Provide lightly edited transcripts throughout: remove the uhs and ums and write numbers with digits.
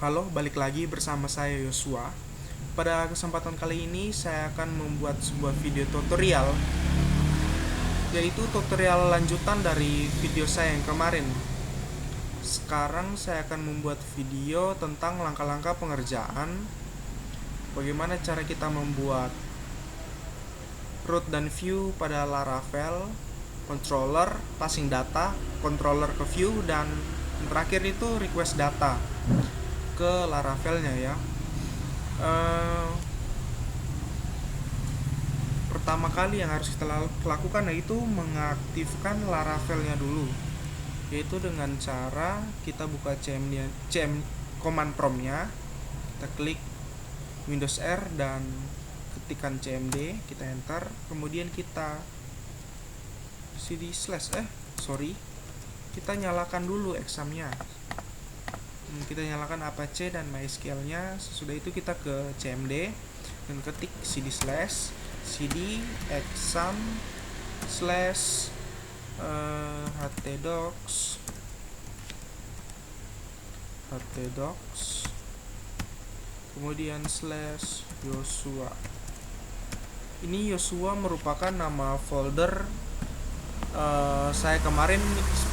Halo, balik lagi bersama saya Yosua. Pada kesempatan kali ini saya akan membuat sebuah video tutorial, yaitu tutorial lanjutan dari video saya yang kemarin. Sekarang saya akan membuat video tentang langkah-langkah pengerjaan, bagaimana cara kita membuat root dan view pada Laravel, controller, passing data, controller ke view, dan terakhir itu request data ke Laravelnya ya. Pertama kali yang harus kita lakukan yaitu mengaktifkan Laravelnya dulu, yaitu dengan cara kita buka cm command promptnya, kita klik Windows R dan ketikkan cmd, kita enter, kemudian kita kita nyalakan dulu examnya, kita nyalakan Apache dan MySQL nya. Sesudah itu kita ke cmd dan ketik cd exam slash htdocs kemudian slash Yosua. Ini Yosua merupakan nama folder saya kemarin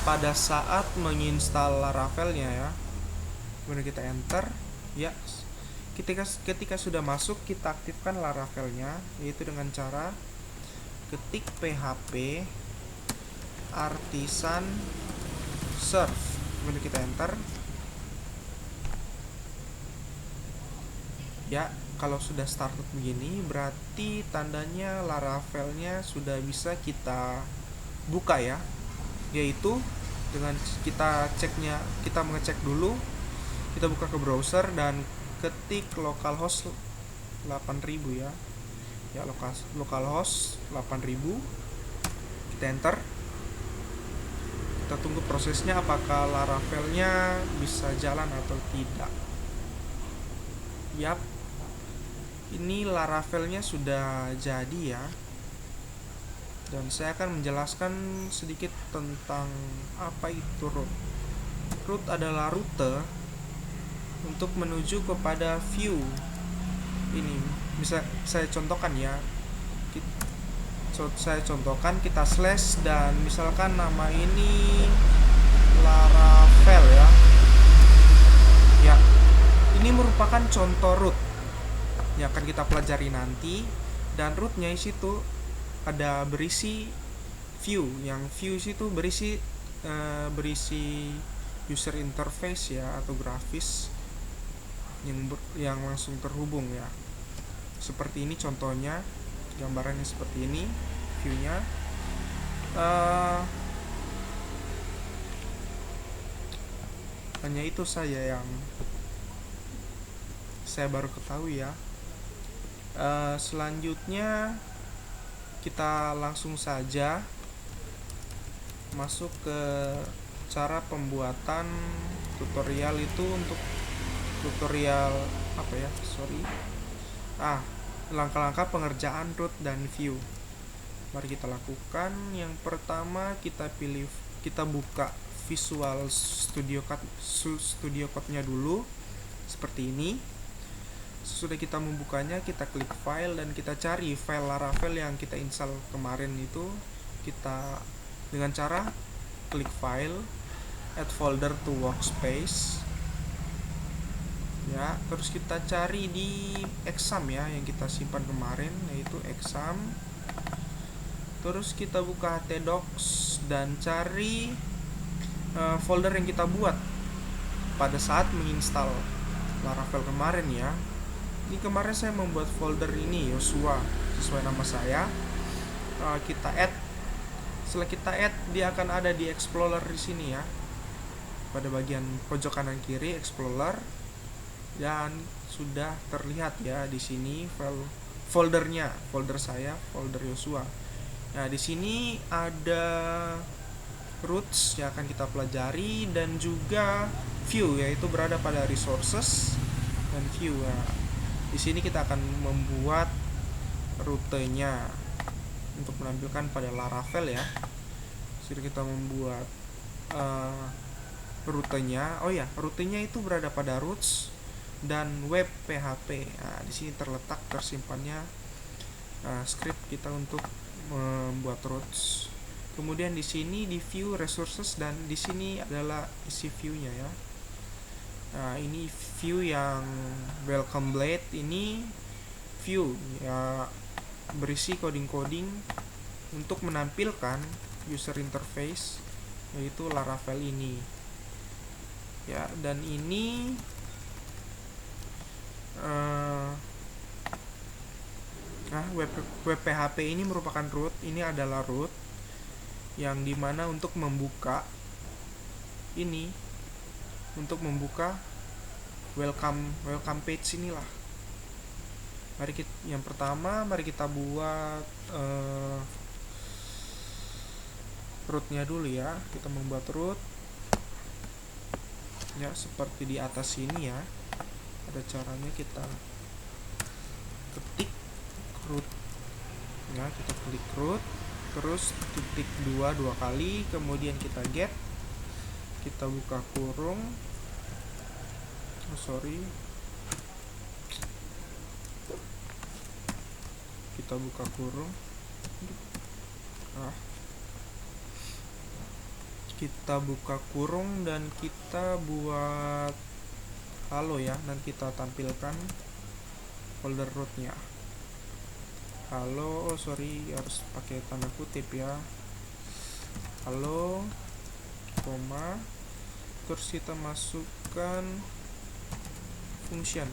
pada saat menginstal Laravelnya ya. Kemudian kita enter ya. Ketika sudah masuk, kita aktifkan Laravelnya, yaitu dengan cara ketik php artisan serve, kemudian kita enter ya. Kalau sudah started begini, berarti tandanya Laravelnya sudah bisa kita buka ya, yaitu dengan kita mengecek dulu, kita buka ke browser dan ketik localhost 8000 ya, localhost 8000, kita enter, kita tunggu prosesnya apakah Laravelnya bisa jalan atau tidak. Yap, ini Laravelnya sudah jadi ya, dan saya akan menjelaskan sedikit tentang apa itu root. Root adalah rute untuk menuju kepada view. Ini bisa saya contohkan ya. Saya contohkan, kita slash dan misalkan nama ini Laravel ya. Ya, ini merupakan contoh root yang akan kita pelajari nanti, dan rootnya di situ ada berisi view, yang view situ berisi user interface ya, atau grafis yang langsung terhubung ya. Seperti ini contohnya, gambarannya seperti ini viewnya. Hanya itu saja yang saya baru ketahui ya. Selanjutnya kita langsung saja masuk ke cara pembuatan tutorial itu. Untuk tutorial langkah-langkah pengerjaan root dan view. Mari kita lakukan. Yang pertama, kita buka Visual Studio Code-nya dulu seperti ini. Sesudah kita membukanya, kita klik file dan kita cari file Laravel yang kita install kemarin itu. Kita dengan cara klik file, add folder to workspace ya, terus kita cari di exam ya, yang kita simpan kemarin, yaitu exam. Terus kita buka htdocs dan cari folder yang kita buat pada saat menginstal Laravel kemarin ya. Ini kemarin saya membuat folder ini Yosua sesuai nama saya. Kita add. Setelah kita add, dia akan ada di Explorer di sini ya, pada bagian pojok kanan kiri Explorer, dan sudah terlihat ya di sini folder saya, folder Yosua. Nah, di sini ada roots yang akan kita pelajari dan juga view, yaitu berada pada resources dan view ya. Di sini kita akan membuat rutenya untuk menampilkan pada Laravel ya. Jadi kita membuat rutenya. Rutenya itu berada pada roots, dan web PHP. Nah, di sini tersimpannya script kita untuk membuat routes. Kemudian di sini di view resources, dan di sini adalah isi view-nya ya. Nah, ini view yang welcome blade, ini view ya berisi coding-coding untuk menampilkan user interface, yaitu Laravel ini ya. Dan ini web PHP ini merupakan root. Ini adalah root yang dimana untuk membuka ini, untuk membuka welcome page inilah. Yang pertama mari kita buat rootnya dulu ya. Kita membuat root ya seperti di atas ini ya. Ada caranya, kita ketik root ya, kita klik root, terus titik dua kali, kemudian kita get, kita buka kurung, kita buka kurung, kita buka kurung, dan kita buat halo ya. Dan kita tampilkan folder rootnya halo, harus pakai tanda kutip ya, halo, koma, terus kita masukkan function,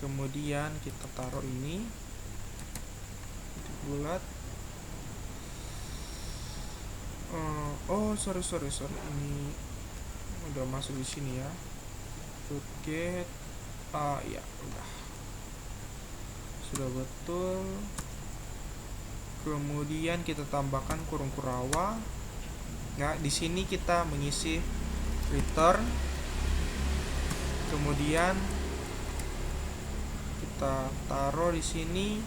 kemudian kita taruh ini bulat. Ini udah masuk di sini ya. Root get ya sudah betul. Kemudian kita tambahkan kurung kurawa. Nah, di sini kita mengisi return. Kemudian kita taruh di sini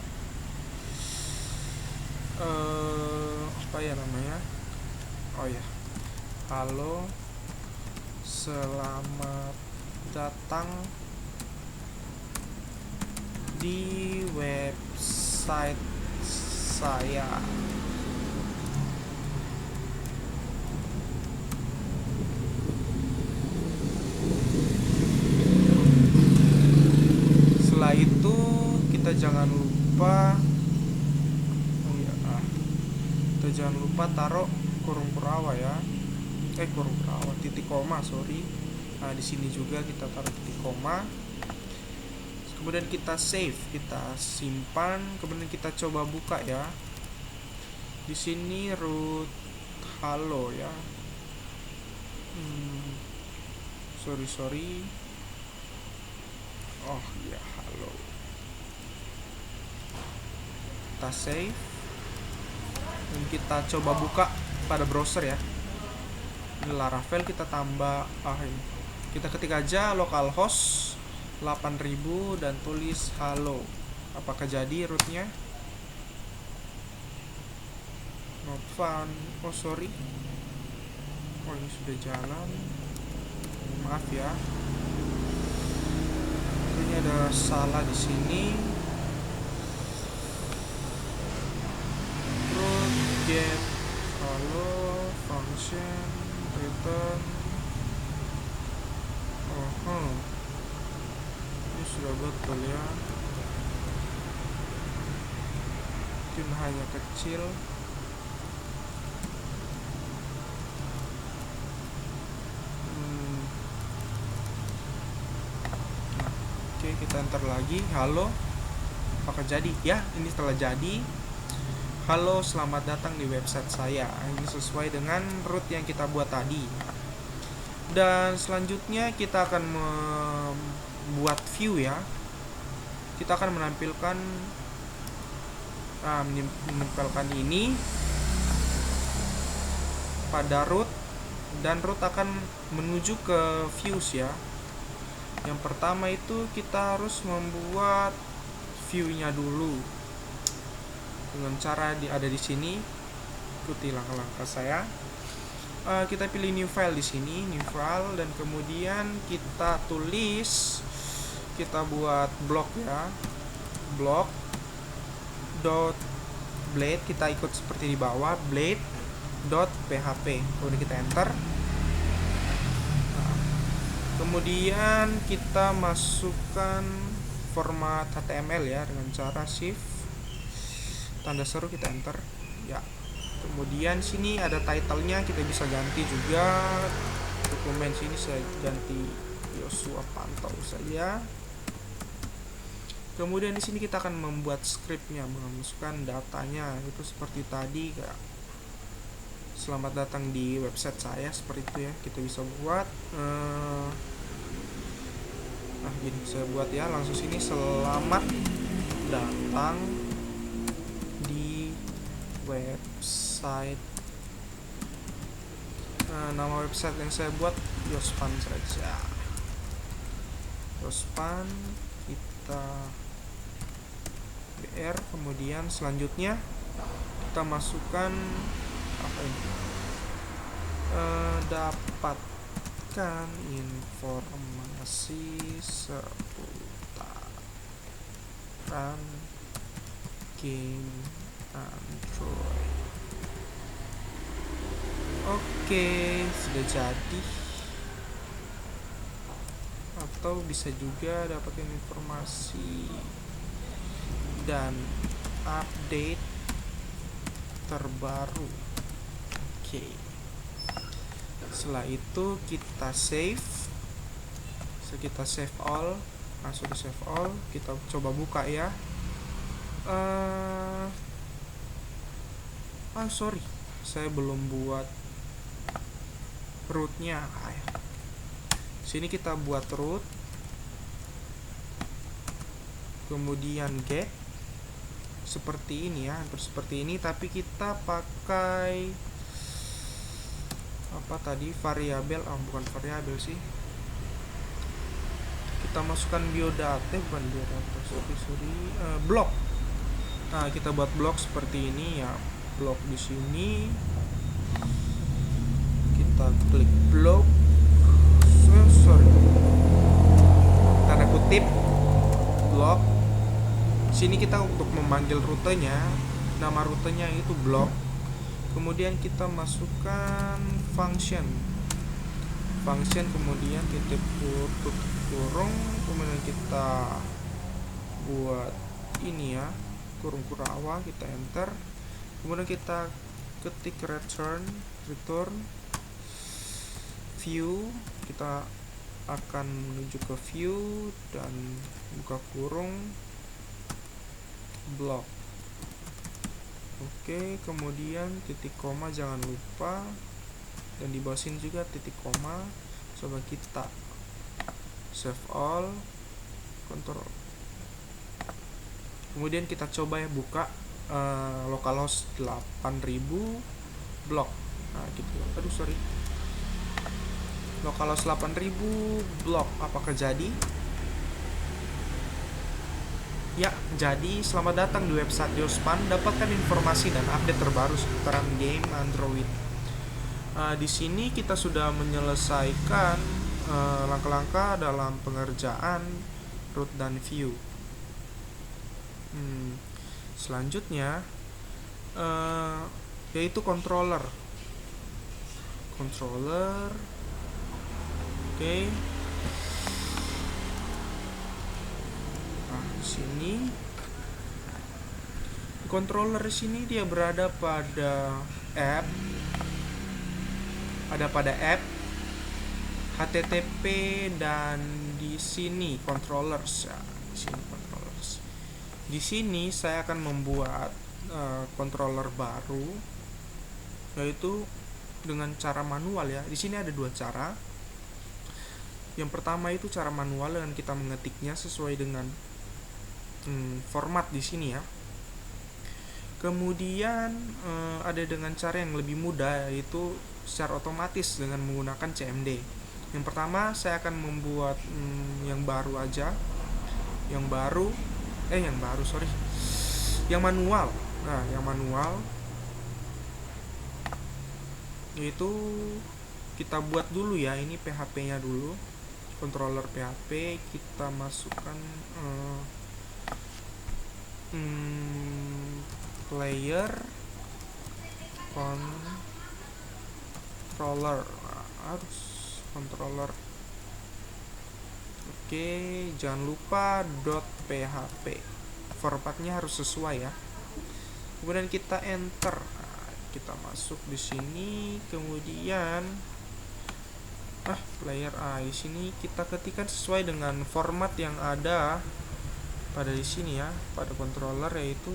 apa ya namanya? Halo, selamat datang di website saya. Setelah itu kita jangan lupa taruh kurung kurawa ya. Titik koma, Nah, di sini juga kita taruh titik koma. Kemudian kita save, kita simpan, kemudian kita coba buka ya. Di sini root halo ya. Halo. Kita save dan kita coba buka pada browser ya. Ini Laravel, kita tambah kita ketik aja localhost 8000 dan tulis halo. Apakah jadi rootnya? Not found. Ini sudah jalan. Maaf ya. Ini ada salah di sini. Root get halo function return. Ini sudah betul ya. Mungkin hanya kecil. Oke, kita enter lagi halo. Apakah jadi? Ya, ini telah jadi. Halo, selamat datang di website saya. Ini sesuai dengan root yang kita buat tadi. Dan selanjutnya kita akan membuat view ya. Kita akan menampilkan ini pada root, dan root akan menuju ke views ya. Yang pertama itu kita harus membuat view-nya dulu dengan cara ada di sini. Ikuti langkah-langkah saya. kita pilih new file di sini, new file, dan kemudian kita tulis, kita buat blok ya, blok dot blade, kita ikut seperti di bawah, blade dot php, kemudian kita enter. Kemudian kita masukkan format HTML ya dengan cara shift tanda seru, kita enter ya. Kemudian sini ada title-nya, kita bisa ganti juga. Dokumen sini saya ganti Yosua Pantau saja. Kemudian di sini kita akan membuat scriptnya, memasukkan datanya itu seperti tadi ya. Selamat datang di website saya, seperti itu ya. Kita bisa buat gini saya buat ya, langsung sini, selamat datang di website. Nama website yang saya buat Yospan saja, Yospan, kita BR. Kemudian selanjutnya kita masukkan apa ini, dapatkan informasi seputaran game Android. Oke, sudah jadi. Atau bisa juga dapatkan informasi dan update terbaru. Oke. Setelah itu kita save. Kita save all. Langsung save all. Kita coba buka ya. Sorry, saya belum buat rootnya. Sini kita buat root, kemudian get seperti ini ya, hampir seperti ini, tapi kita pakai apa tadi, variabel, bukan variabel sih, kita masukkan biodata, bukan biodata, sorry, blok. Nah, kita buat blok seperti ini ya, blok di sini, kita klik blok, tanda kutip blok. Sini kita untuk memanggil rutenya, nama rutenya itu blok. Kemudian kita masukkan function, kemudian titik kurung, kemudian kita buat ini ya, kurung kurawa, kita enter. Kemudian kita ketik return view, kita akan menuju ke view dan buka kurung blok. Oke, kemudian titik koma jangan lupa, dan di bawah sini juga titik koma. Coba kita save all, kontrol. Kemudian kita coba ya buka localhost 8000 blok. Nah, gitu. Localhost 8000 blok, apakah jadi? Ya, jadi selamat datang di website Yospan. Dapatkan informasi dan update terbaru seputaran game Android. Di sini kita sudah menyelesaikan langkah-langkah dalam pengerjaan root dan view. Selanjutnya yaitu controller. Oke. Sini controller sini dia berada pada app, HTTP, dan di sini controllers ya. Di sini saya akan membuat controller baru, yaitu dengan cara manual ya. Di sini ada dua cara. Yang pertama itu cara manual dengan kita mengetiknya sesuai dengan format di sini ya. Kemudian ada dengan cara yang lebih mudah, yaitu secara otomatis dengan menggunakan CMD. Yang pertama saya akan membuat yang manual. Nah, yang manual yaitu kita buat dulu ya, ini PHP nya dulu, controller PHP kita masukkan player controller, harus controller. Oke, jangan lupa .php, formatnya harus sesuai ya. Kemudian kita enter. Kita masuk di sini, kemudian player di sini kita ketikkan sesuai dengan format yang ada pada di sini ya, pada controller, yaitu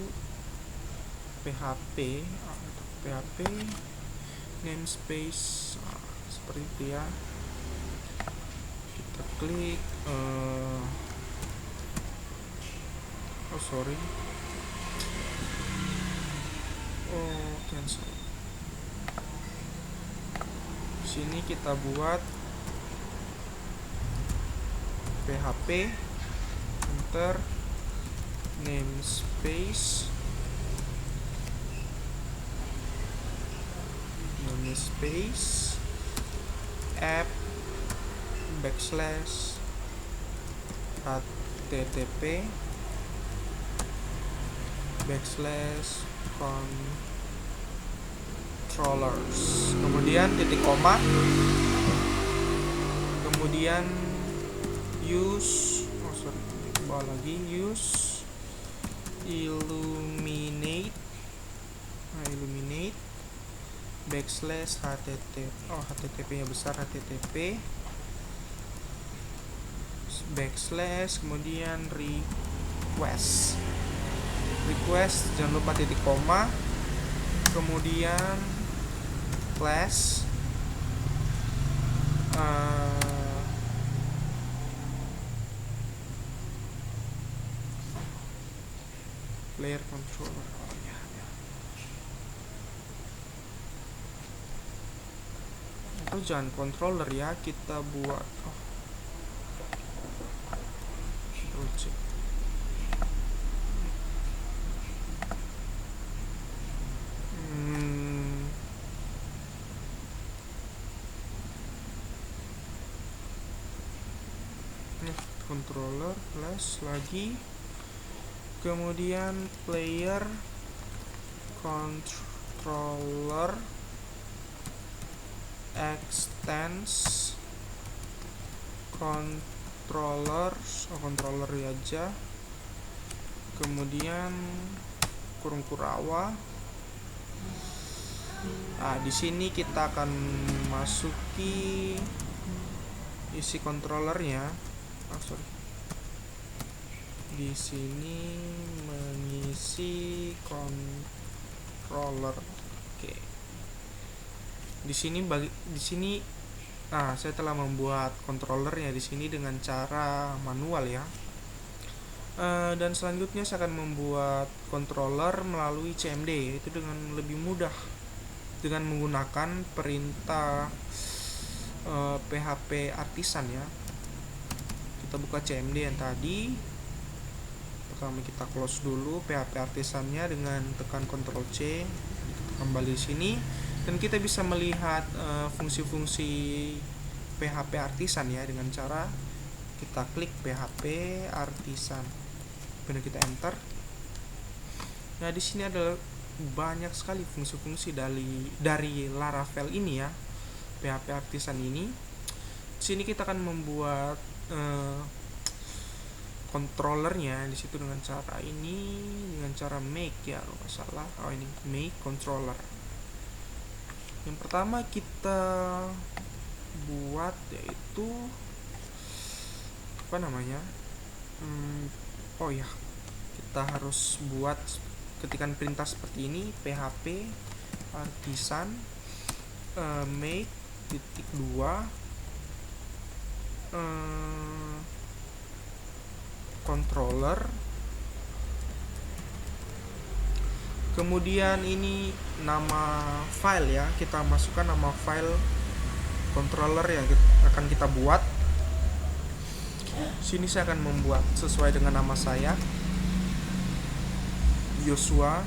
PHP namespace seperti itu ya. Kita klik cancel. Sini kita buat PHP, enter, namespace app /http /controllers, kemudian titik koma, kemudian use illuminate /http nya besar, http / kemudian request, jangan lupa titik koma, kemudian class player controller. Itu jangan controller ya, kita buat project. Controller plus lagi, kemudian player controller extends controller aja, kemudian kurung kurawa. Di sini kita akan masuki isi controllernya. Di sini mengisi controller. Oke. Di sini saya telah membuat controllernya di sini dengan cara manual ya. Dan selanjutnya saya akan membuat controller melalui CMD, itu dengan lebih mudah dengan menggunakan perintah PHP artisan ya. Kita buka CMD yang tadi. Pertama kita close dulu PHP artisannya dengan tekan Ctrl C. Kita kembali di sini dan kita bisa melihat fungsi-fungsi PHP artisan ya dengan cara kita klik PHP artisan. Kemudian kita enter. Nah, di sini ada banyak sekali fungsi-fungsi dari Laravel ini ya. PHP artisan ini. Di sini kita akan membuat controllernya di situ dengan cara ini, dengan cara make ya, kalau nggak salah. Ini make controller. Yang pertama kita buat yaitu kita harus buat ketikan perintah seperti ini, PHP artisan make .2 controller, kemudian ini nama file ya, kita masukkan nama file controller yang akan kita buat. Sini saya akan membuat sesuai dengan nama saya, Joshua.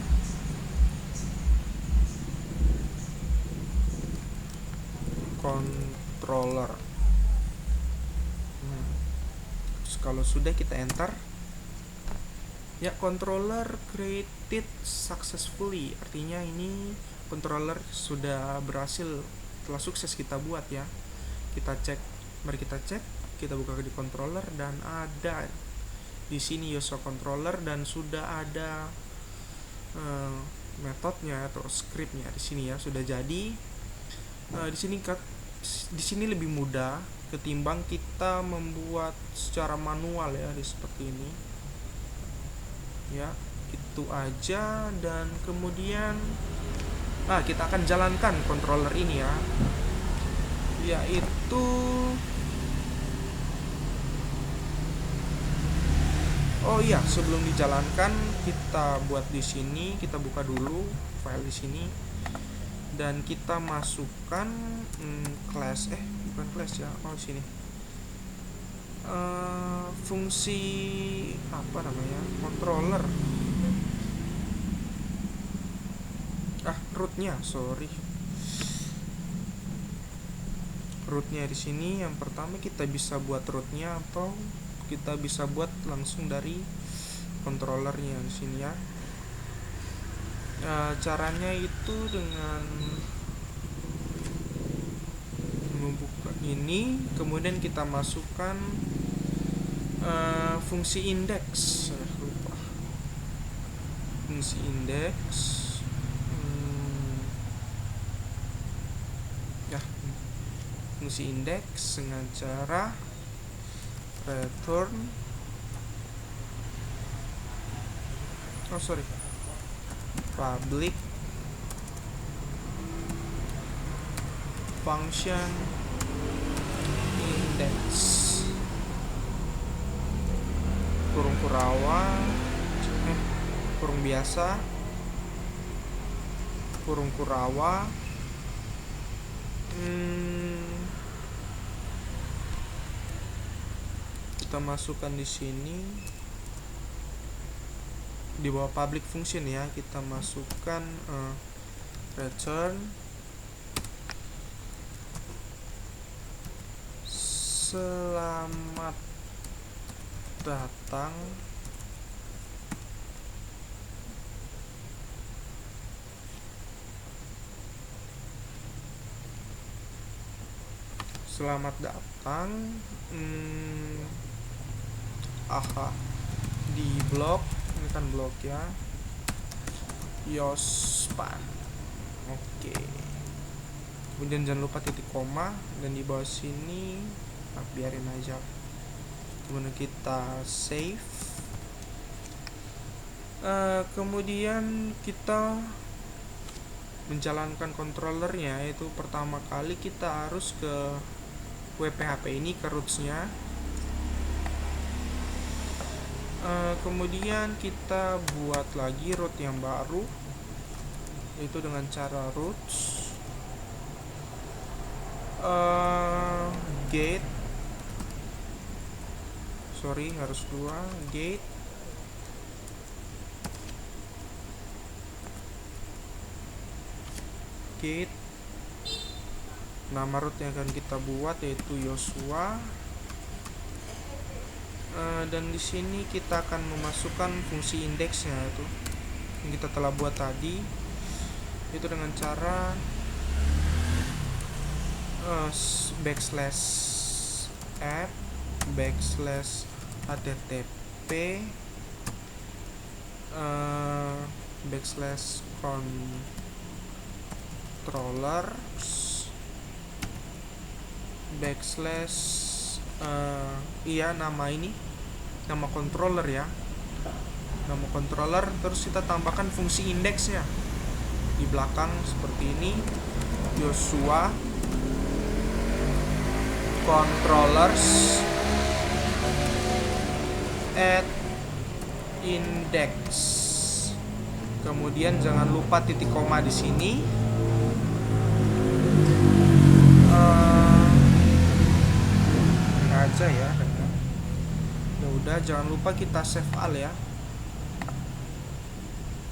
controller. Terus kalau sudah kita enter, ya, controller created successfully, artinya ini controller sudah berhasil, telah sukses kita buat ya. Kita cek, mari kita cek, kita buka di controller dan ada di sini Yosua controller dan sudah ada metodenya atau scriptnya di sini ya, sudah jadi. Di sini lebih mudah ketimbang kita membuat secara manual ya, seperti ini ya. Itu aja. Dan kemudian kita akan jalankan controller ini ya, yaitu sebelum dijalankan kita buat di sini, kita buka dulu file di sini dan kita masukkan class bukan class ya, sini fungsi apa namanya, controller, rootnya di sini. Yang pertama kita bisa buat rootnya atau kita bisa buat langsung dari controllernya di sini ya. Caranya itu dengan membuka ini, kemudian kita masukkan fungsi indeks. Fungsi indeks fungsi indeks dengan cara return public function index kurung biasa kurung kurawa kita masukkan di sini di bawah public function ya, kita masukkan return selamat datang di blok, ini kan blok ya, Yospan. Kemudian jangan lupa titik koma dan di bawah sini biarin aja. Kemudian kita save. Kemudian kita menjalankan controllernya, yaitu pertama kali kita harus ke WPHP ini, ke rootsnya. Kemudian kita buat lagi root yang baru, yaitu dengan cara roots gate nama root yang akan kita buat yaitu Yosua. Dan di sini kita akan memasukkan fungsi indeksnya itu yang kita telah buat tadi, itu dengan cara /app /http /controllers nama controller ya, nama controller, terus kita tambahkan fungsi indeksnya di belakang seperti ini, Yosua controllers add index. Kemudian jangan lupa titik koma di sini. Ini aja ya. Udah, jangan lupa kita save all ya,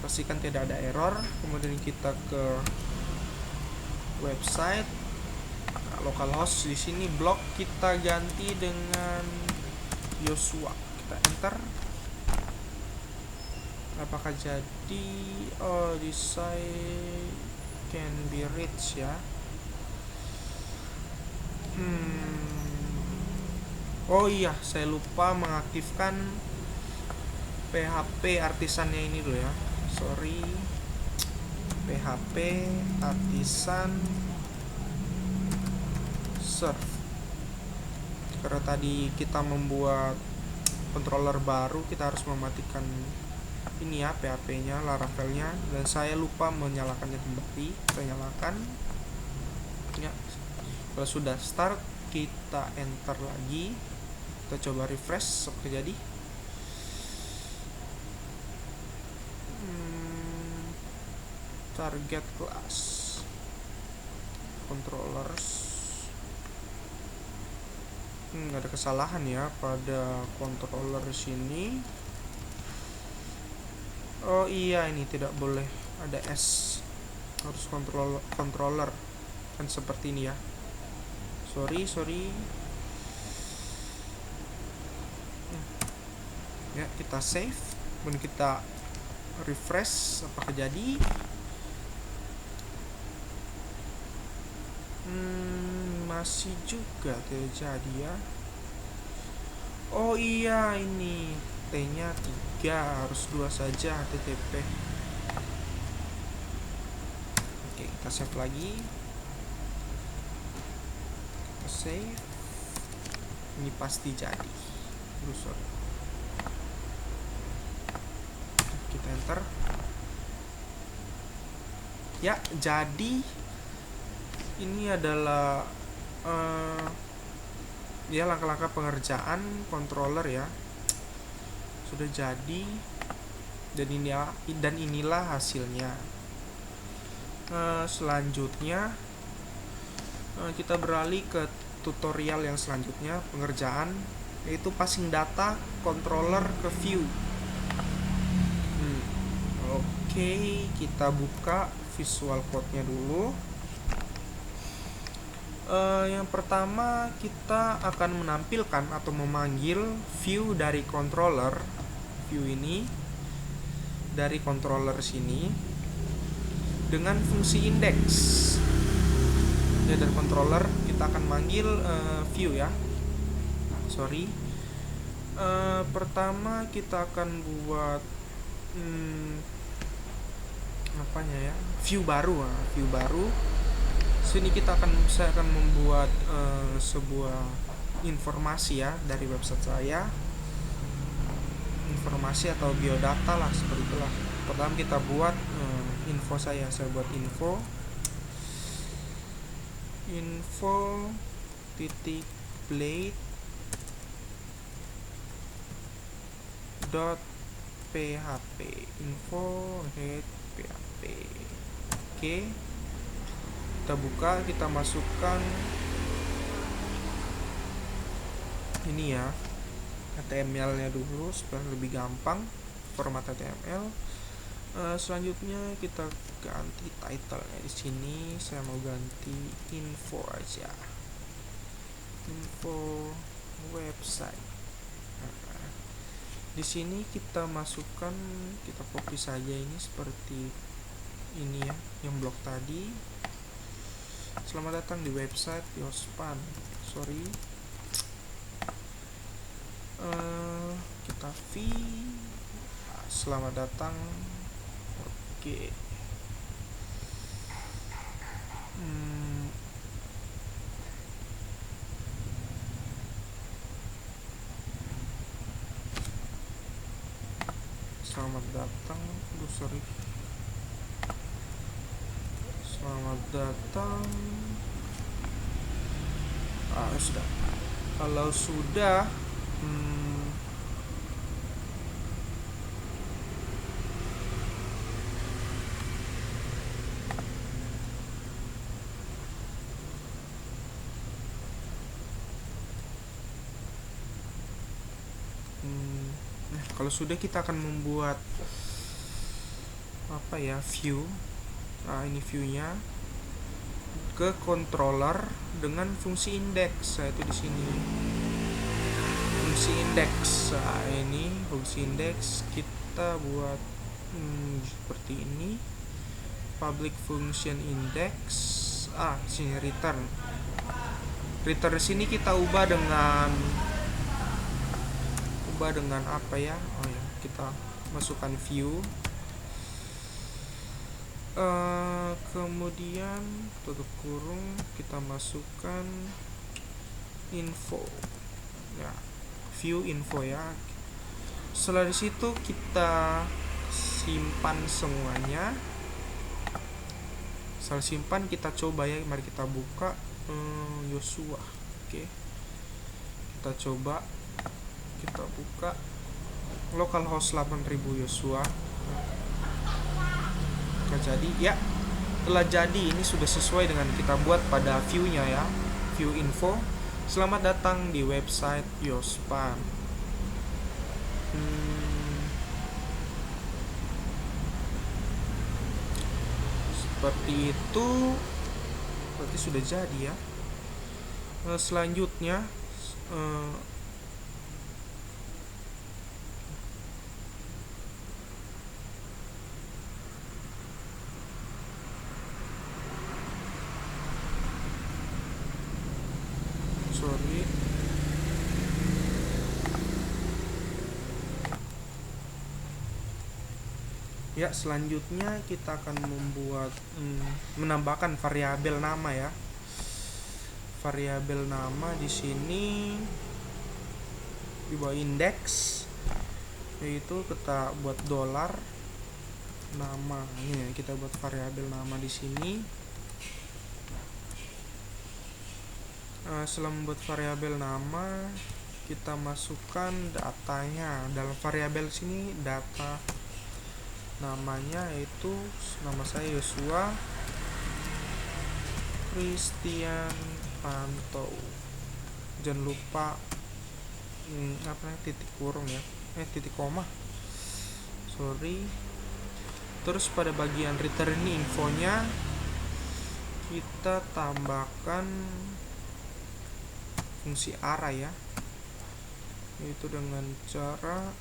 pastikan tidak ada error. Kemudian kita ke website, Nah, localhost di sini blok kita ganti dengan Joshua. Kita enter. Apakah jadi? Oh, this side can be reached ya. Oh iya, saya lupa mengaktifkan PHP artisannya ini dulu ya. Sorry. PHP artisan serve. Karena tadi kita membuat controller baru, kita harus mematikan ini ya, PHP-nya, Laravel-nya, dan saya lupa menyalakannya kembali. Saya nyalakan. Ya. Kalau sudah start, kita enter lagi. Kita coba refresh, seperti jadi. Target class controllers. Nggak ada kesalahan ya pada controller sini. Oh iya, ini tidak boleh ada S, harus controller kan seperti ini ya. Sorry. Ya, kita save, kemudian kita refresh, apakah jadi? Masih juga tidak jadi ya. Oh iya, ini T-nya 3, harus 2 saja HTTP. Oke, kita save lagi. Kita save. Ini pasti jadi. Sorry. Kita enter. Ya, jadi ini adalah ya langkah-langkah pengerjaan controller ya. Sudah jadi, dan inilah hasilnya. Selanjutnya kita beralih ke tutorial yang selanjutnya, pengerjaan, yaitu passing data controller ke view. Oke, kita buka Visual Code-nya dulu. Yang pertama, kita akan menampilkan atau memanggil view dari controller. View ini dari controller sini dengan fungsi index. Ya, dari controller kita akan manggil view ya. Sorry. Pertama kita akan buat apanya ya? View baru. Sini saya akan membuat sebuah informasi ya dari website saya, informasi atau biodata lah, seperti itulah. Pertama kita buat info saya buat info titik blade dot php info head php. Oke, kita buka, kita masukkan ini ya, HTML-nya dulu supaya lebih gampang, format HTML. Selanjutnya kita ganti title-nya. Di sini saya mau ganti info aja, info website. Di sini kita masukkan, kita copy saja ini seperti ini ya, yang blok tadi. Selamat datang di website Yospan. Sorry. Kita selamat datang. Oke. Selamat datang. Sorry. Selamat datang. Sudah. Kalau sudah, kalau sudah kita akan membuat apa ya, view. Ini viewnya. ke controller dengan fungsi index. Nah, itu di sini fungsi index. Nah, ini fungsi index kita buat seperti ini, public function index. Sini return sini kita ubah dengan apa ya? Kita masukkan view, kemudian tutup kurung, kita masukkan info ya, view info ya. Setelah di situ kita simpan semuanya. Setelah simpan kita coba ya, mari kita buka Yosua. Oke, kita coba, kita buka localhost 8000 Yosua. Jadi ya, telah jadi. Ini sudah sesuai dengan kita buat pada view-nya ya, view info. Selamat datang di website Yospan. Seperti itu, berarti sudah jadi ya. Selanjutnya selanjutnya kita akan menambahkan variabel nama ya. Variabel nama di sini di bawah indeks, yaitu kita buat $ nama. Ini kita buat variabel nama di sini. Setelah membuat variabel nama, kita masukkan datanya dalam variabel sini. Data namanya yaitu nama saya Yosua Christian Panto. Jangan lupa titik kurung ya, titik koma. Terus pada bagian return ini infonya kita tambahkan fungsi array ya, yaitu dengan cara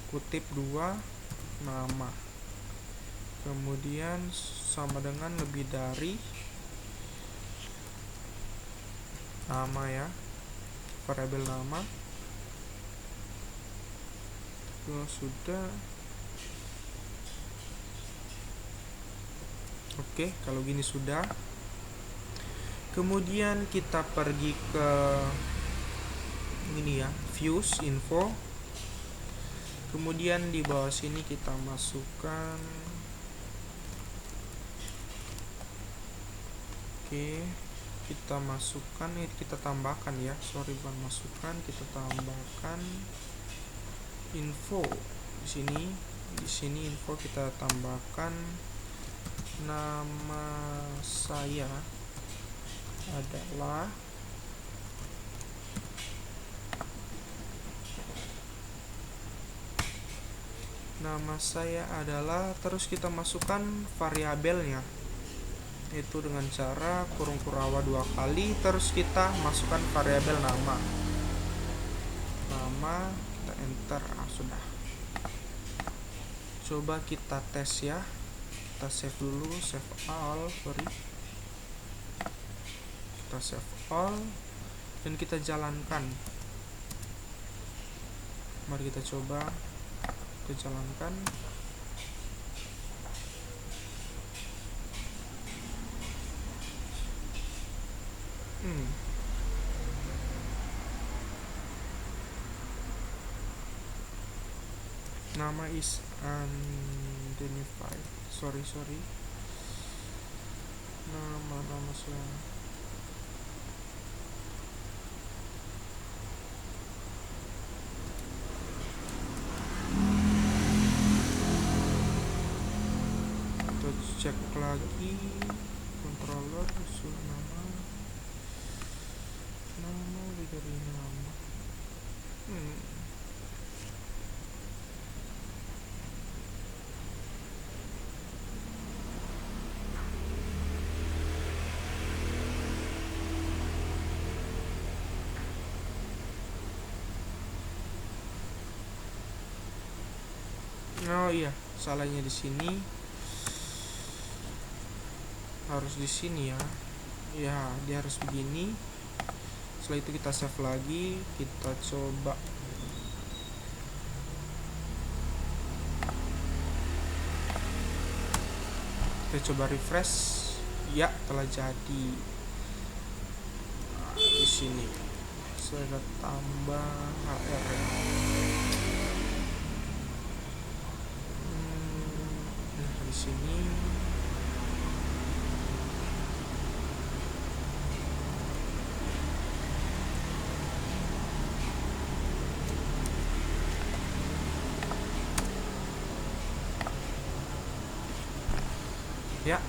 kutip 2 nama, kemudian sama dengan lebih dari nama ya, variabel nama. Sudah. Oke, kalau gini sudah. Kemudian kita pergi ke ini ya, views info. Kemudian di bawah sini kita masukkan, kita tambahkan ya, bukan masukkan, kita tambahkan info di sini info kita tambahkan nama saya adalah terus kita masukkan variabelnya, itu dengan cara kurung kurawa 2 kali, terus kita masukkan variabel nama, kita enter. Sudah. Coba kita tes ya, kita save dulu, save all, kita save all dan kita jalankan. Mari kita coba, kita jalankan. Nama is unidentified. Sorry. Nama saya. Kita cek lagi controller, sudah nama lebih dari nama. Oh iya, salahnya di sini. Harus di sini ya. Ya, dia harus begini. Setelah itu kita save lagi, kita coba. Kita coba refresh. Ya, telah jadi. Nah, di sini saya tambah HR ya. Nah, di sini ya,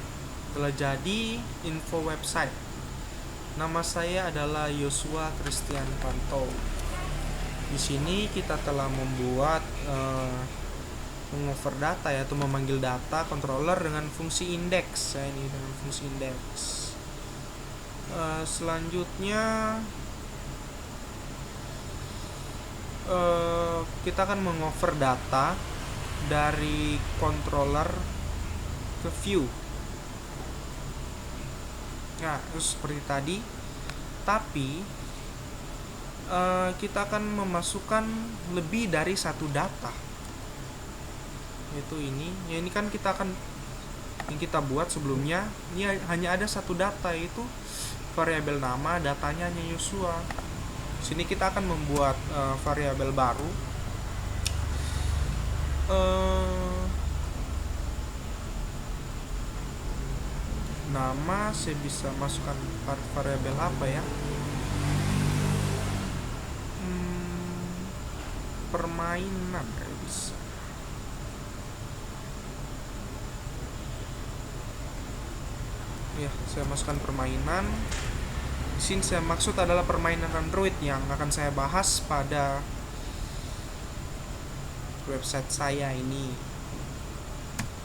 telah jadi info website. Nama saya adalah Yosua Christian Panto. Di sini kita telah membuat mengover data, yaitu memanggil data controller dengan fungsi index. Ya, ini dengan fungsi index. Selanjutnya kita akan mengover data dari controller ke view. Nah, terus seperti tadi, tapi kita akan memasukkan lebih dari satu data, yaitu ini. Ya, ini kan kita akan yang kita buat sebelumnya. Ini hanya ada satu data, yaitu variabel nama, datanya hanya Yosua. Sini kita akan membuat variabel baru. Nama saya bisa masukkan variabel apa ya? Permainan ya bisa. Ya, saya masukkan permainan. Di sini saya maksud adalah permainan Android yang akan saya bahas pada website saya ini.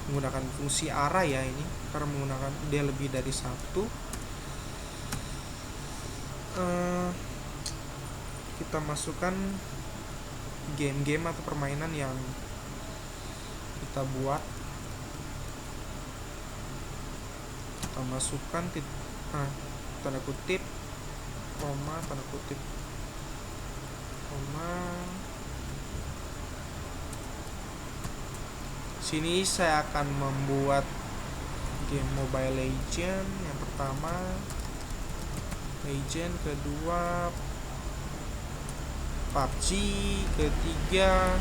Menggunakan fungsi array ya ini, karena menggunakan dia lebih dari satu. Kita masukkan game-game atau permainan yang kita buat. Kita masukkan tanda kutip, koma, tanda kutip, koma. Sini saya akan membuat game Mobile Legend. Yang pertama Legend, kedua PUBG, ketiga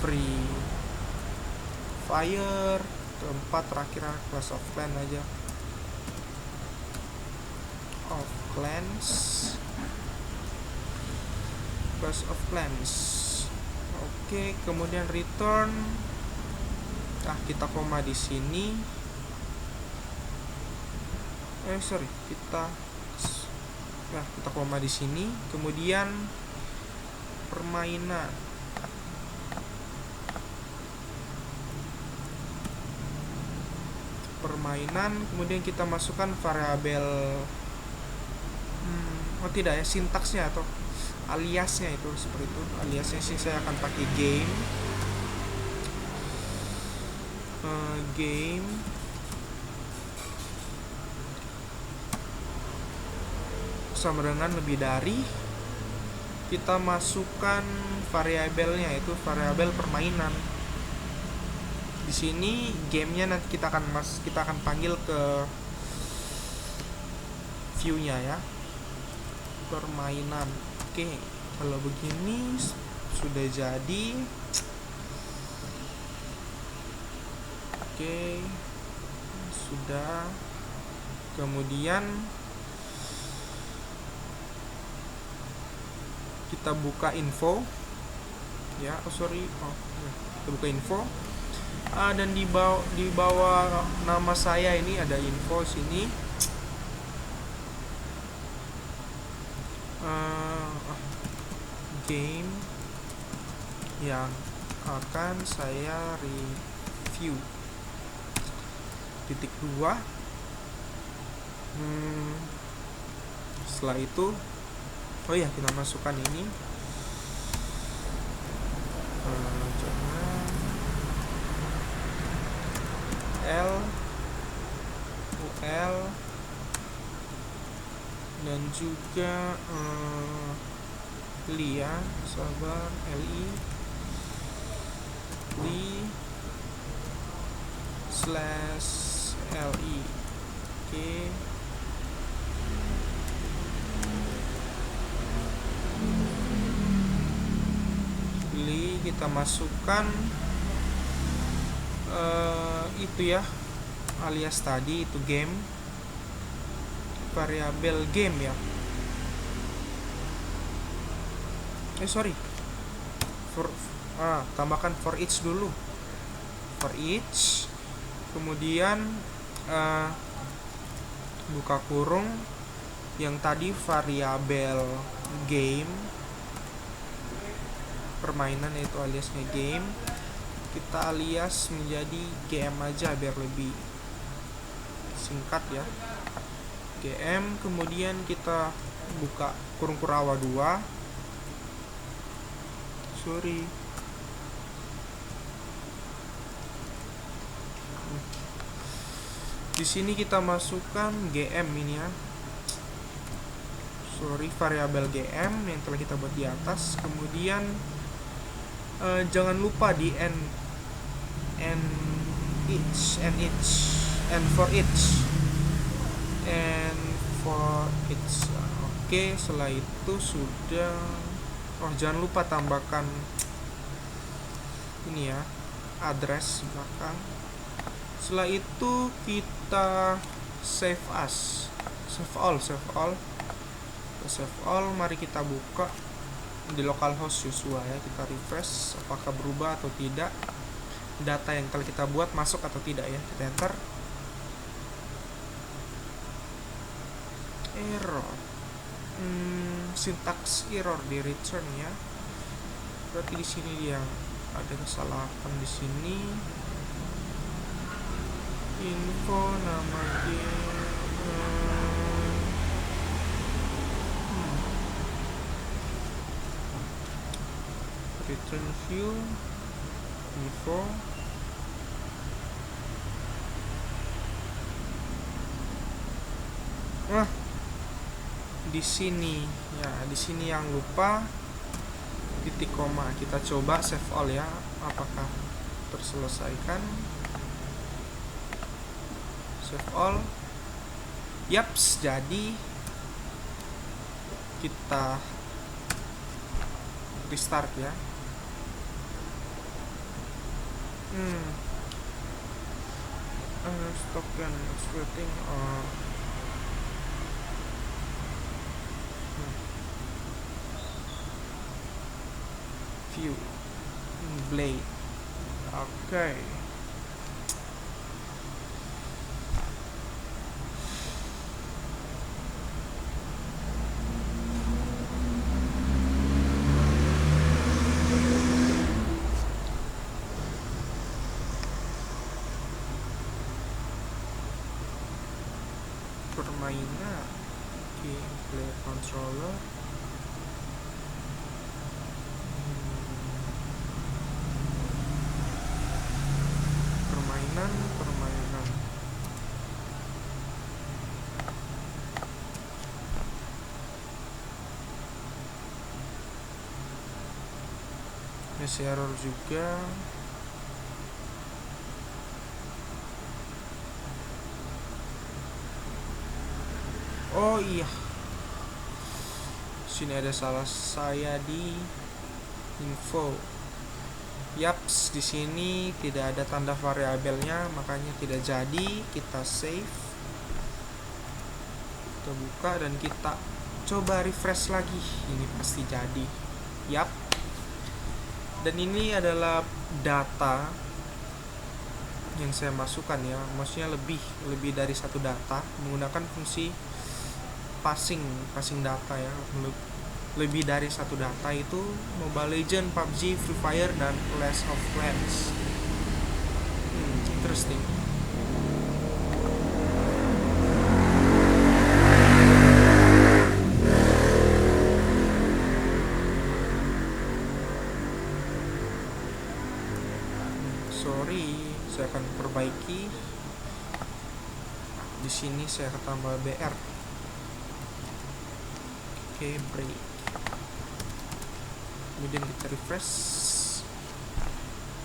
Free Fire, keempat terakhir Clash of Clans aja. Of Clans, Clash of Clans. Oke, kemudian return. Nah, kita koma di sini. Kita koma di sini. Kemudian permainan. Kemudian kita masukkan variabel. Tidak ya, sintaksnya atau aliasnya itu seperti itu. Aliasnya sih saya akan pakai game. Game sama dengan lebih dari. Kita masukkan variabelnya, itu variabel permainan. Di sini gamenya nanti kita akan panggil ke view-nya ya. Permainan. Oke, kalau begini sudah jadi. Oke, sudah. Kemudian kita buka info ya. Kita buka info. Dan di bawah nama saya ini ada info sini. Game yang akan saya review. Titik 2. Setelah itu kita masukkan ini. jangan L UL dan juga li ya, sabar, li slash li. Oke. Li kita masukkan itu ya, alias tadi itu game, variabel game ya. Tambahkan for each dulu, for each, kemudian buka kurung yang tadi variabel game permainan, yaitu aliasnya game, kita alias menjadi gm aja biar lebih singkat ya, gm. Kemudian kita buka kurung kurawa 2. Di sini kita masukkan gm ini ya, variabel gm yang telah kita buat di atas. Kemudian jangan lupa di and for each. Oke, setelah itu sudah. Jangan lupa tambahkan ini ya, address belakang. Setelah itu kita save all. Mari kita buka di localhost Joshua ya, kita refresh apakah berubah atau tidak, data yang telah kita buat masuk atau tidak ya. Kita enter. Error, syntax error di return ya, berarti di sini yang ada kesalahan. Di sini info nama game, return view info. Di sini ya, di sini yang lupa titik koma. Kita coba save all ya, apakah terselesaikan. Save all. Yaps, jadi kita restart ya. Stop and exporting view blade. Oke. Permainan gameplay controller. Permainan. Masih error juga. Oh iya, sini ada salah saya di info. Yaps, di sini tidak ada tanda variabelnya, makanya tidak jadi. Kita save, kita buka dan kita coba refresh lagi. Ini pasti jadi. Yap. Dan ini adalah data yang saya masukkan ya, maksudnya lebih dari satu data menggunakan fungsi passing data ya. Lebih dari satu data itu Mobile Legends, PUBG, Free Fire, dan Clash of Clans. Interesting. Di sini saya akan tambah BR. Oke, break. Kemudian kita refresh.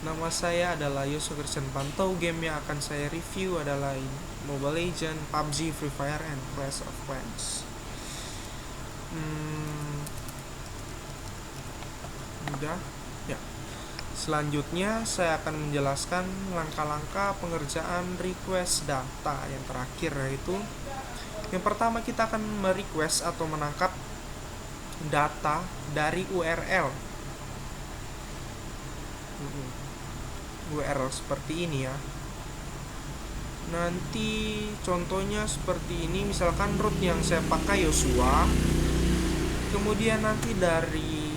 Nama saya adalah Yosua Christian Pantau. Game yang akan saya review adalah Mobile Legends, PUBG, Free Fire, and Clash of Clans. Udah ya. Selanjutnya saya akan menjelaskan langkah-langkah pengerjaan request data yang terakhir, yaitu yang pertama kita akan merequest atau menangkap data dari URL seperti ini ya. Nanti contohnya seperti ini, misalkan root yang saya pakai Yosua. Kemudian nanti dari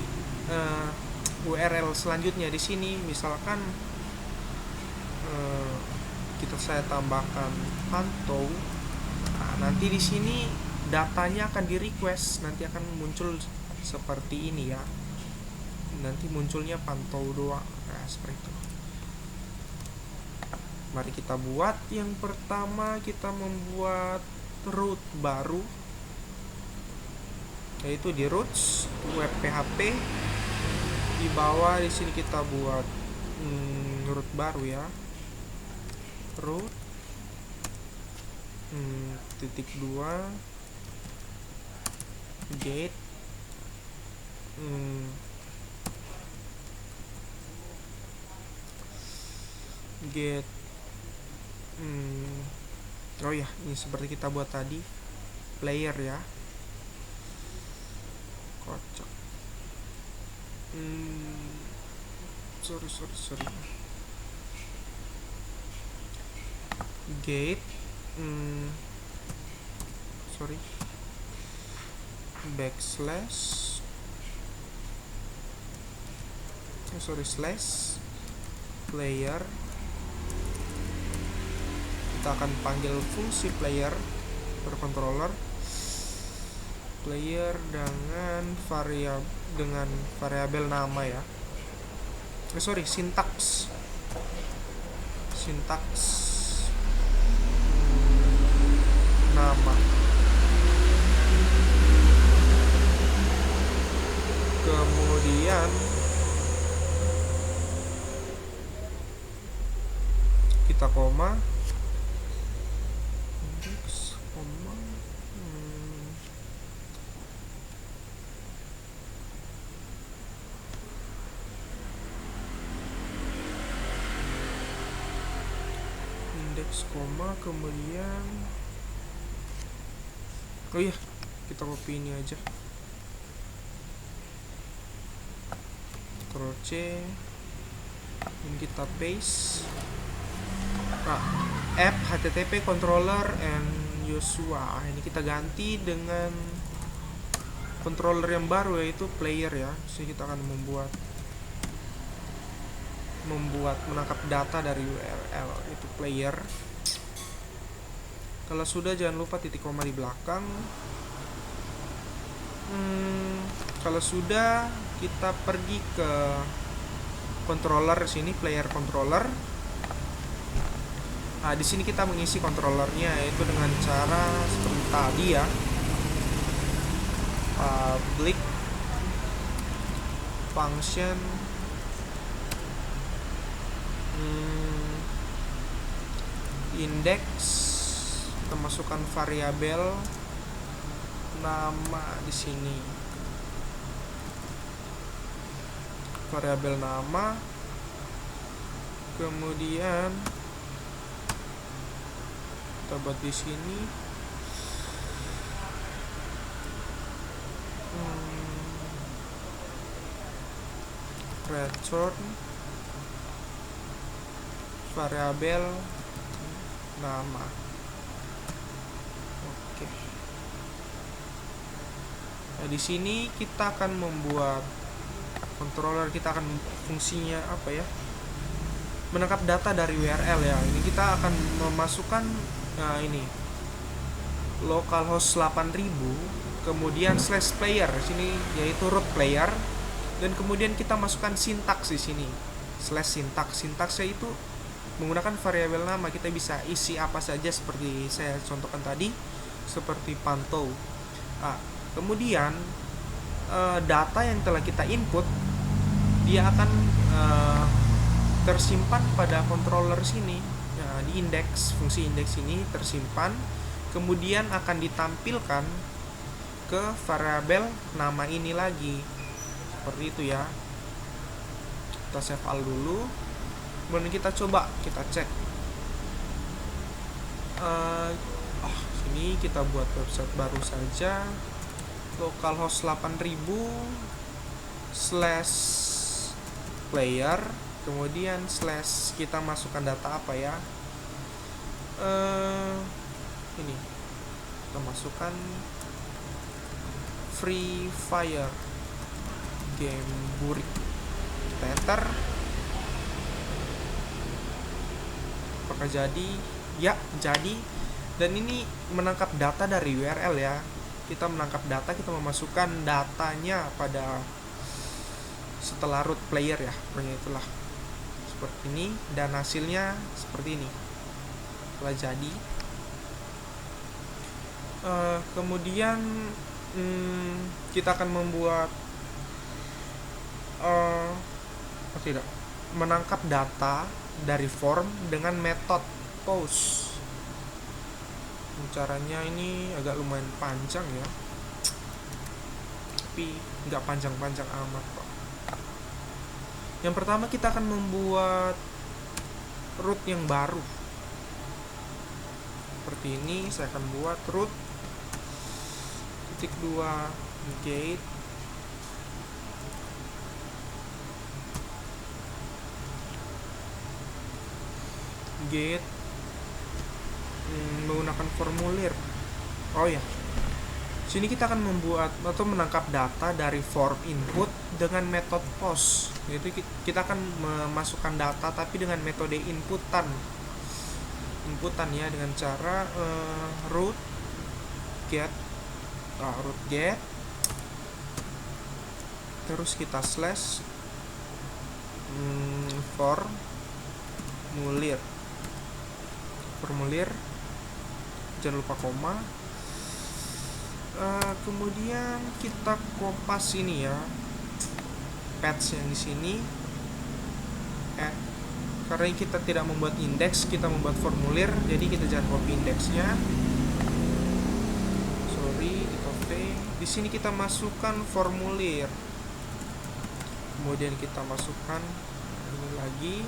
URL selanjutnya di sini misalkan saya tambahkan Pantau. Nah, nanti di sini datanya akan di request, nanti akan muncul seperti ini ya. Nanti munculnya Pantau doang. Nah, seperti itu. Mari kita buat. Yang pertama kita membuat root baru, yaitu di roots web PHP. Di bawah di sini kita buat root baru ya. Root .2 get get oh ya, ini seperti kita buat tadi, player ya. Kocak. Sorry. Gate backslash slash player. Kita akan panggil fungsi player bercontroller player dengan variabel nama ya. Sintaks nama. Kemudian kita koma, kemudian kita copy ini aja, Ctrl C, ini kita paste. App http controller and Yosua, ini kita ganti dengan controller yang baru, yaitu player ya. Jadi kita akan menangkap data dari URL itu player. Kalau sudah, jangan lupa titik koma di belakang. Kalau sudah, kita pergi ke controller sini, player controller. Nah, di sini kita mengisi controllernya, yaitu dengan cara seperti tadi ya. Public function index, kita masukkan variabel nama di sini, variabel nama. Kemudian kita buat di sini return variabel nama. Oke. Nah, di sini kita akan membuat controller, kita akan fungsinya apa ya? Menangkap data dari URL ya. Ini kita akan memasukkan ini localhost 8000, kemudian slash player sini, yaitu root player, dan kemudian kita masukkan sintaks di sini, slash sintaks. Sintaksnya itu menggunakan variabel nama kita bisa isi apa saja seperti saya contohkan tadi, seperti pantau. Nah, kemudian data yang telah kita input dia akan tersimpan pada controller sini. Nah, di indeks, fungsi indeks ini tersimpan, kemudian akan ditampilkan ke variabel nama ini lagi. Seperti itu ya. Kita save all dulu. Kemudian kita coba, kita cek. Sini kita buat website baru saja. Localhost 8000/player, kemudian / kita masukkan data apa ya? Ini kita masukkan Free Fire game burik. Kita enter. Apakah jadi? Ya, jadi. Dan ini menangkap data dari URL ya. Kita menangkap data, kita memasukkan datanya pada setelah root player ya. Pokoknya itulah. Seperti ini, dan hasilnya seperti ini. Telah jadi. Kemudian kita akan membuat menangkap data dari form dengan metode post. Caranya ini agak lumayan panjang ya, tapi nggak panjang-panjang amat kok. Yang pertama kita akan membuat root yang baru. Seperti ini, saya akan buat root .2 gate menggunakan formulir. Oh ya, sini kita akan membuat atau menangkap data dari form input dengan metode post. Yaitu kita akan memasukkan data tapi dengan metode inputan ya, dengan cara root get terus kita / formulir, jangan lupa koma. Kemudian kita kopas ini ya, patch yang di sini. Karena kita tidak membuat indeks, kita membuat formulir, jadi kita jangan copy indeksnya. Kita paste. Di sini kita masukkan formulir. Kemudian kita masukkan ini lagi.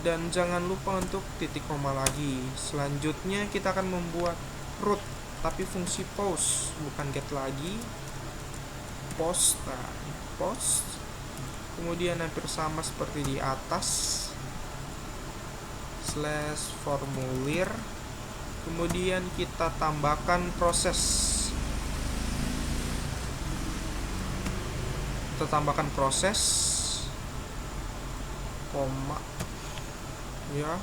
Dan jangan lupa untuk titik koma lagi. Selanjutnya kita akan membuat root, tapi fungsi post, bukan get lagi. Post. Nah, post. Kemudian hampir sama seperti di atas. / formulir. Kemudian kita tambahkan proses. Kita tambahkan proses, koma ya.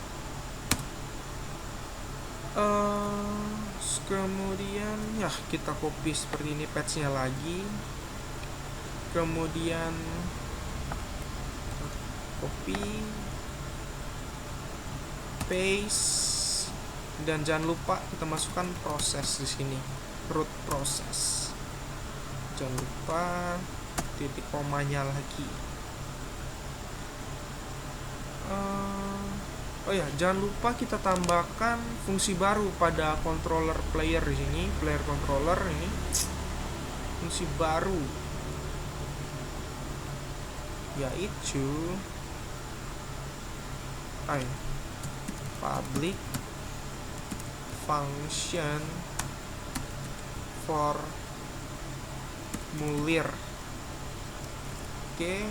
Kemudian ya kita copy seperti ini patch-nya lagi. Kemudian copy, paste, dan jangan lupa kita masukkan proses di sini, root proses. Jangan lupa titik komanya lagi. Oh ya, jangan lupa kita tambahkan fungsi baru pada controller player di sini, player controller ini. Fungsi baru yaitu public function formulir. Oke.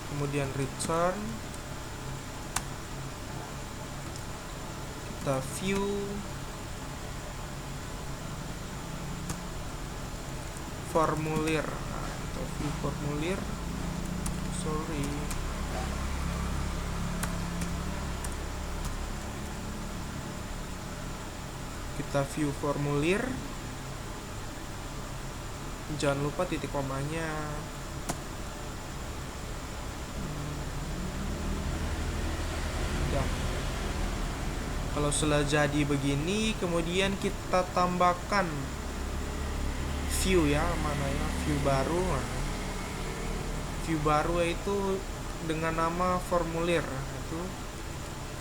Kemudian return, kita view formulir. Kita view formulir. Kita view formulir. Jangan lupa titik komanya. Kalau sudah jadi begini, kemudian kita tambahkan view ya, mana ya, view baru. View baru itu dengan nama formulir, itu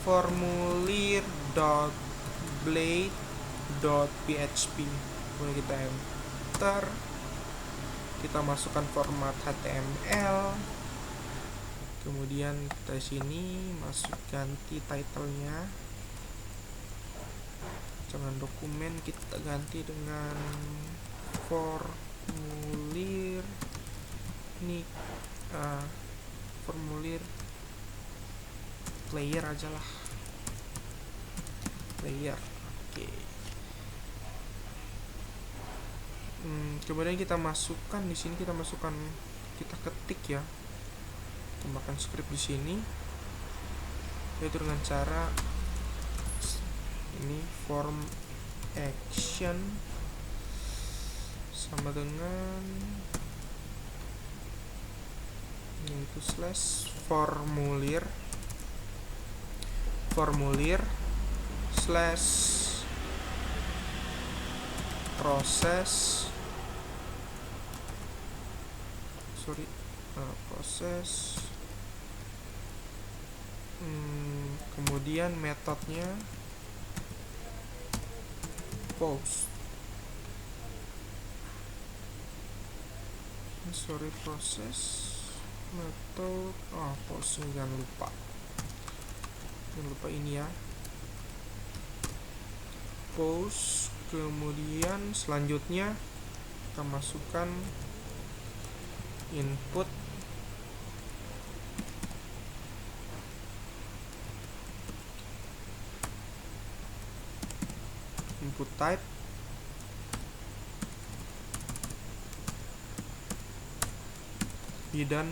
formulir.blade.php. Kemudian kita enter, kita masukkan format HTML, kemudian kita sini masuk ganti title-nya, jangan dokumen, kita ganti dengan formulir ini, formulir player aja lah, player. Oke. Kemudian kita masukkan di sini, kita ketik ya, tambahkan script di sini, yaitu dengan cara ini form action sama dengan itu slash formulir slash proses kemudian metodenya post, proses metode post, jangan lupa ini ya, post. Kemudian selanjutnya kita masukkan input type, hidden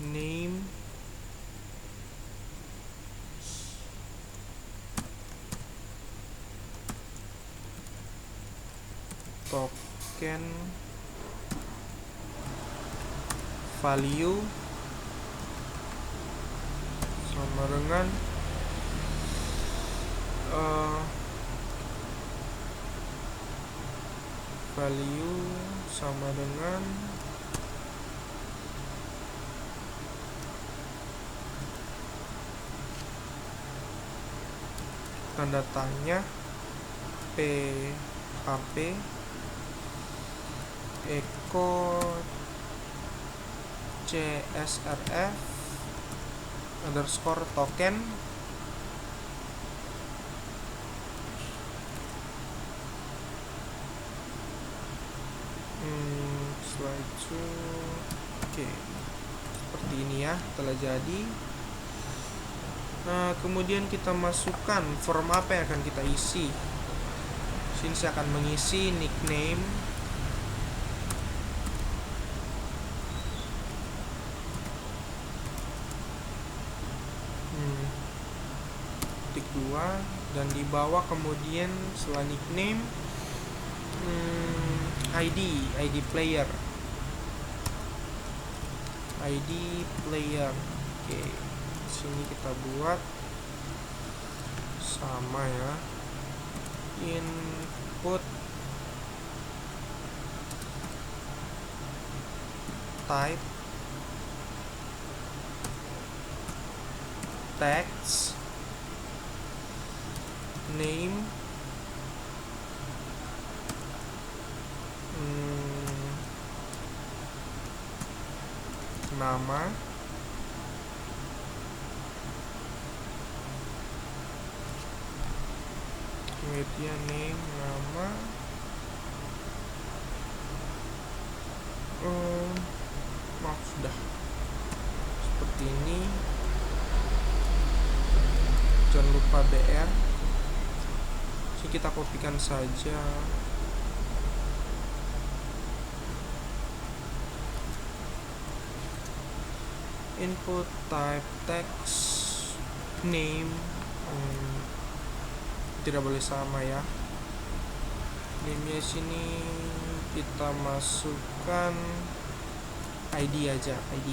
name, token value sama dengan tanda tanya php echo csrf underscore token, setelah itu oke, seperti ini ya, telah jadi. Nah, kemudian kita masukkan form apa yang akan kita isi. Sini saya akan mengisi nickname, titik 2, dan di bawah kemudian setelah nickname ID player. Oke, sini kita buat sama ya, input type text, name nama, kemudian name nama, sudah seperti ini. Jangan lupa BR. Jadi kita kopikan saja. Input type text name, tidak boleh sama ya. Name-nya sini kita masukkan ID aja, ID.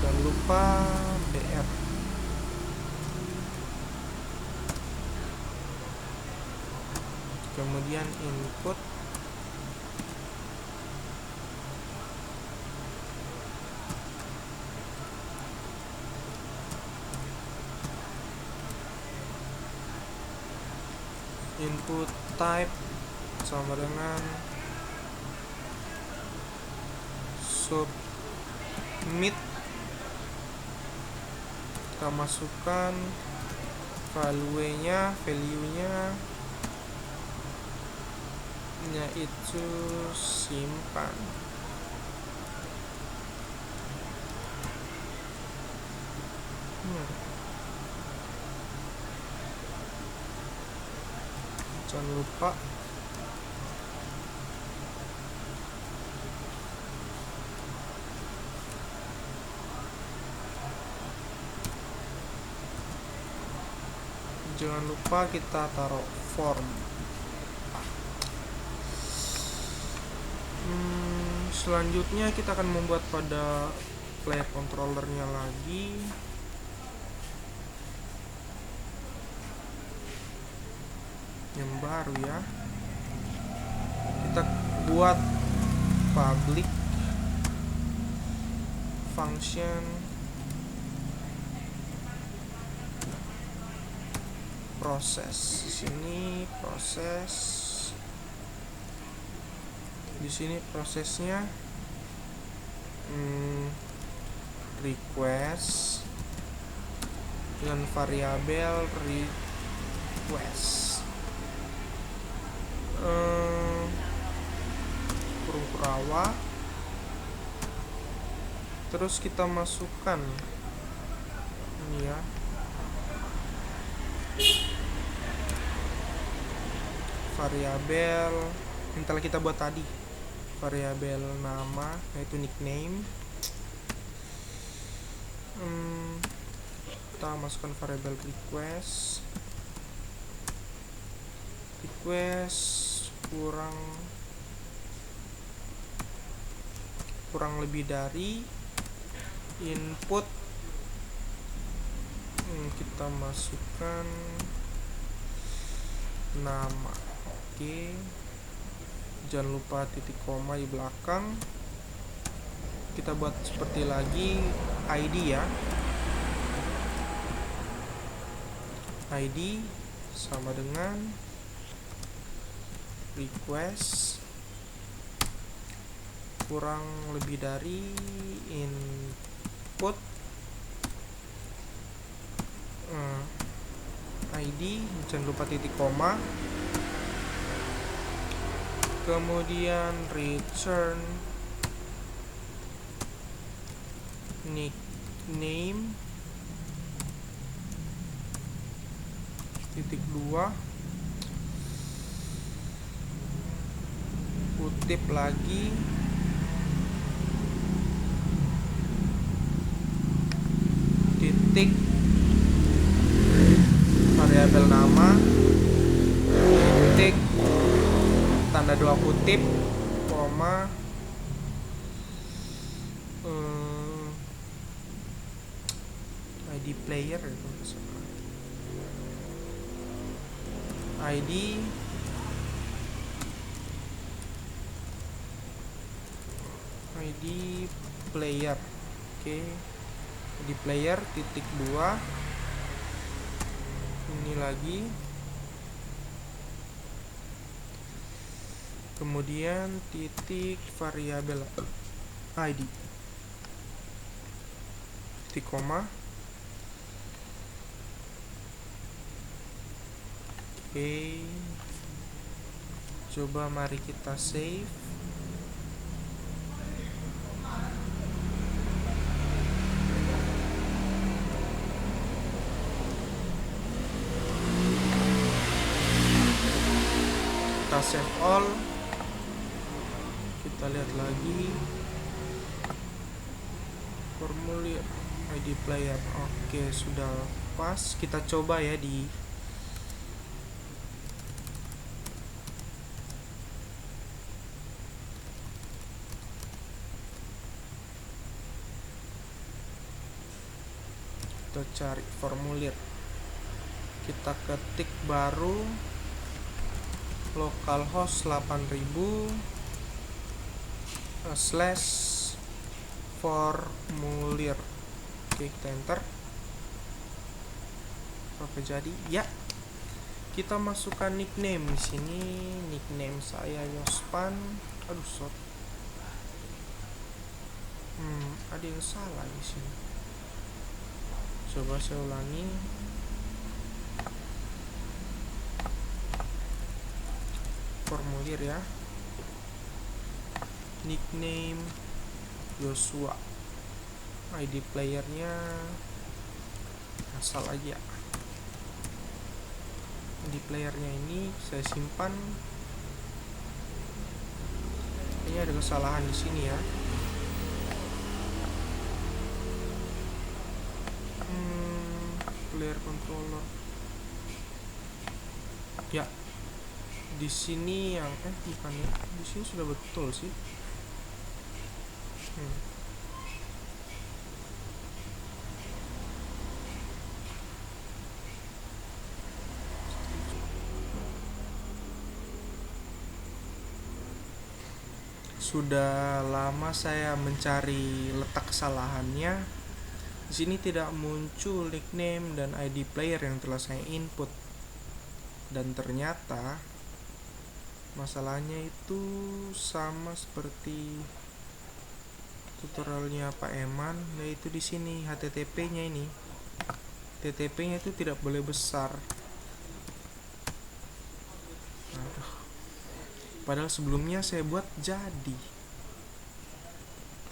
Jangan lupa BR. Kemudian input. Input type sama dengan submit. Kita masukkan value-nya yaitu simpan. Jangan lupa kita taruh form. Selanjutnya kita akan membuat pada player controllernya lagi. Yang baru ya, kita buat public function proses. Di sini prosesnya request dengan variabel request kurung kurawa. Terus kita masukkan ini ya, variabel yang telah kita buat tadi, variabel nama yaitu nickname. Kita masukkan variabel request kurang lebih dari input. Kita masukkan nama. Oke, jangan lupa titik koma di belakang. Kita buat seperti lagi ID ya, ID sama dengan request kurang lebih dari input ID, jangan lupa titik koma, kemudian return nickname titik 2 kutip lagi titik variabel nama titik tanda 2 kutip koma ID player itu ID player. Oke, ID player titik 2 ini lagi, kemudian titik variabel ID titik koma. Oke, coba mari kita save. Kita save all. Kita lihat lagi formulir ID player. Oke, sudah pas. Kita coba ya di kita cari formulir, kita ketik baru localhost 8000 / formulir. Oke, kita enter. Oke, jadi ya, kita masukkan nickname di sini. Nickname saya Yospan. Aduh, shot. Ada yang salah di sini. Coba saya ulangi. Formulir ya. Nickname Joshua. ID playernya asal aja. ID playernya ini saya simpan. Ini ada kesalahan di sini ya. Player controller. Ya. Di sini yang bukan ya. Di sini sudah betul sih. Sudah lama saya mencari letak kesalahannya. Di sini tidak muncul nickname dan ID player yang telah saya input. Dan ternyata masalahnya itu sama seperti tutorialnya Pak Eman, yaitu di sini HTTP-nya ini. HTTP-nya itu tidak boleh besar. Aduh. Padahal sebelumnya saya buat jadi.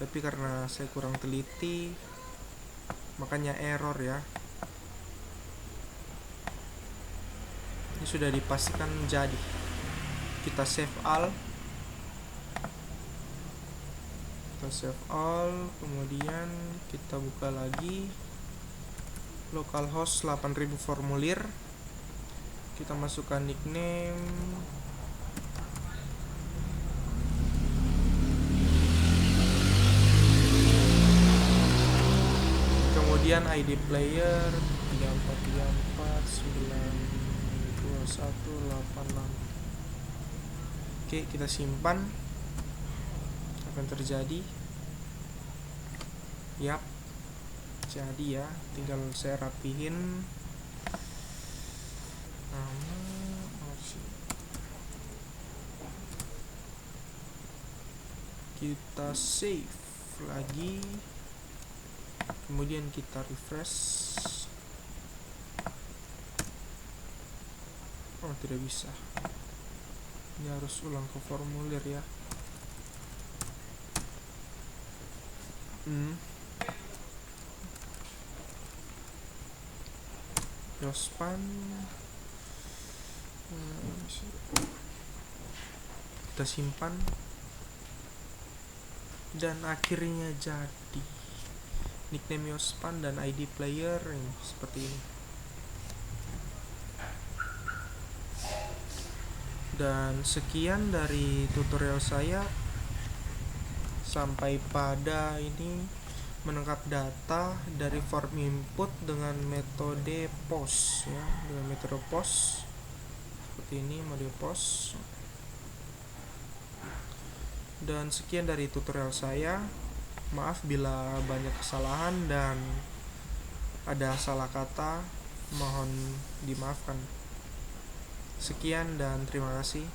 Tapi karena saya kurang teliti, makanya error ya. Ini sudah dipastikan jadi. Kita save all. Kita save all, kemudian kita buka lagi localhost 8000 formulir. Kita masukkan nickname. Kemudian ID player 3434921186. Oke, kita simpan. Apa yang terjadi? Yap, jadi ya, tinggal saya rapihin. Kita save lagi, kemudian kita refresh. Oh, tidak bisa. Ini harus ulang ke formulir ya. Yospan. Kita simpan. Dan akhirnya jadi nickname Yospan dan ID player yang seperti ini. Dan sekian dari tutorial saya. Sampai pada ini menangkap data dari form input dengan metode post ya, dengan metode post seperti ini, mode post. Dan sekian dari tutorial saya. Maaf bila banyak kesalahan dan ada salah kata, mohon dimaafkan. Sekian dan terima kasih.